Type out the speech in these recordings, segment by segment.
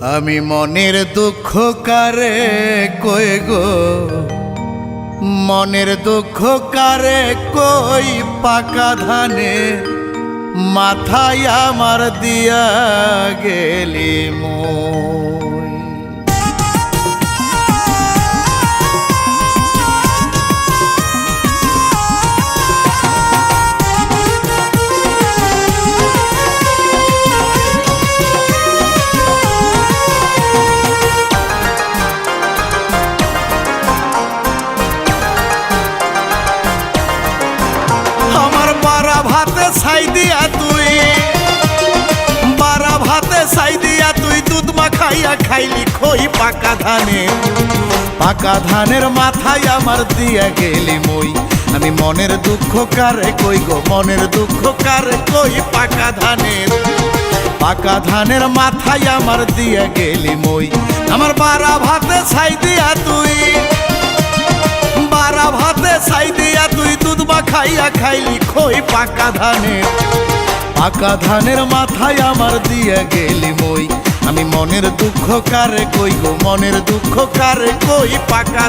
আমি মনের দুঃখ কারে কই গো, মনের দুঃখ কারে কই, পাকা ধানে মাথায় আমার দিয়া গেলি মই। ছাই দিয়া তুই বারা ভাতে ছাই দিয়া তুই দুধ মাখাইয়া খাইলি খই, পাকা ধানের মাথায় আমার দিয়া গেলি মই। আমি মনের দুঃখ কারে কই গো, মনের দুঃখ কারে কই, পাকা ধানের মাথায় আমার দিয়া গেলি মই। আমার বারা ভাতে ছাই দিয়া তুই বারা ভাতে ছাই দিয়া তুই দুধ মাখাইয়া খাইলি খই, পাকা ধানের মাথায় আমার দিয়া গেলি মই। আমি মনের দুঃখ কারে কই গো, মনের দুঃখ কারে কই, পাকা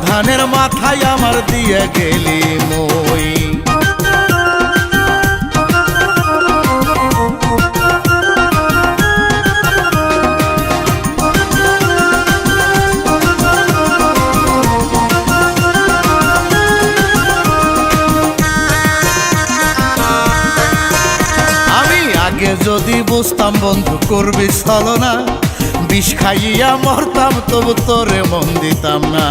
ধানের মাথায় আমার দিয়া গেলি মই। যদি বুঝতাম বন্ধু করবি ছলনা, বিষ খাইয়া মরতাম তবু তোরে মন দিতাম না।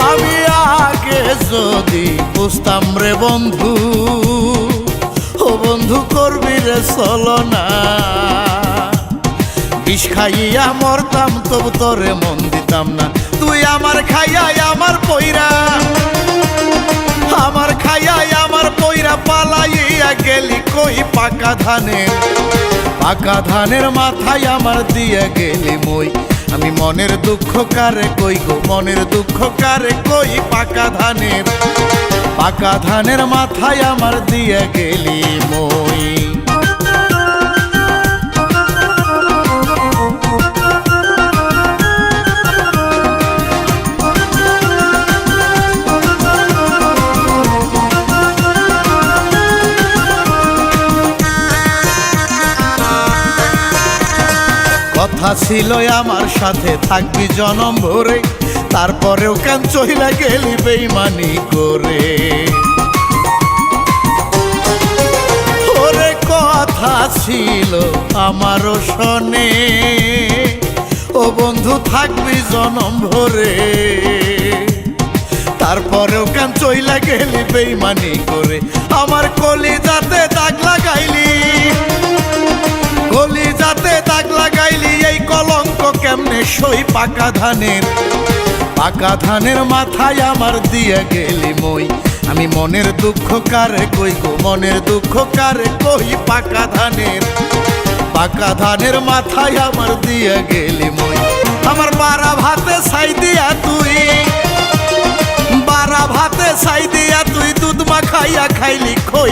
আমি আগে যদি বুঝতাম রে বন্ধু, ও বন্ধু করবি রে ছলনা, বিষ খাইয়া মরতাম তবু তোরে মন দিতাম না। তুই আমার খাইয়া আমার পইরা, আমার খাইয়া আমার পইরা পালাইয়া গেলি কই, পাকা ধানের মাথায় আমার দিয়া গেলি মই। আমি মনের দুঃখ কারে কই গো, মনের দুঃখ কারে কই, পাকা ধানের মাথায় আমার দিয়া গেলি মই। কথা ছিল আমার সাথে থাকবি জনম ভরে, তারপরেও কেন চইলা গেলি বেইমানি করে। ওরে কথা ছিল আমারও শোনে, ও বন্ধু থাকবি জনম ভরে, তারপরেও কেন চইলা গেলি বেইমানি করে। আমার কলিজাতে দাগ লাগাইলি, কলিজাতে দাগ লাগাইলি, এই কলঙ্ক কেমনে সই, পাকা ধানের মাথায় আমার দিয়া গেলি মই। আমি মনের দুঃখ কারে কই গো, মনের দুঃখ কারে কই, পাকা ধানের মাথায় আমার দিয়া গেলি মই। আমার বারা ভাতে ছাই দিয়া তুই বারা ভাতে ছাই দিয়া তুই দুধ মাখাইয়া খাইলি খই,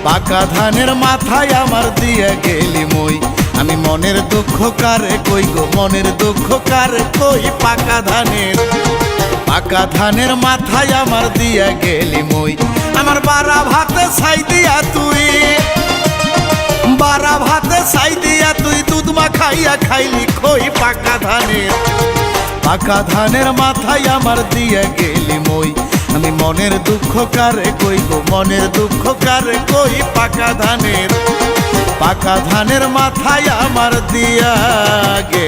পাকা ধানের মাথায় আমার দিয়া গেলি মই। আমি মনের দুঃখ কারে কই গো, মনের দুঃখ কারে কই, পাকা ধানের মাথায় আমার দিয়া গেলি মই। আমার বারা ভাতে ছাই দিয়া তুই বারা ভাতে ছাই দিয়া তুই দুধ মাখাইয়া খাইলি খই, পাকা ধানের মাথায় আমার দিয়া গেলি মই। আমি মনের দুঃখ কারে কই গো, মনের দুঃখ কারে কই, পাকা ধানের মাথায় আমার দিয়া গে।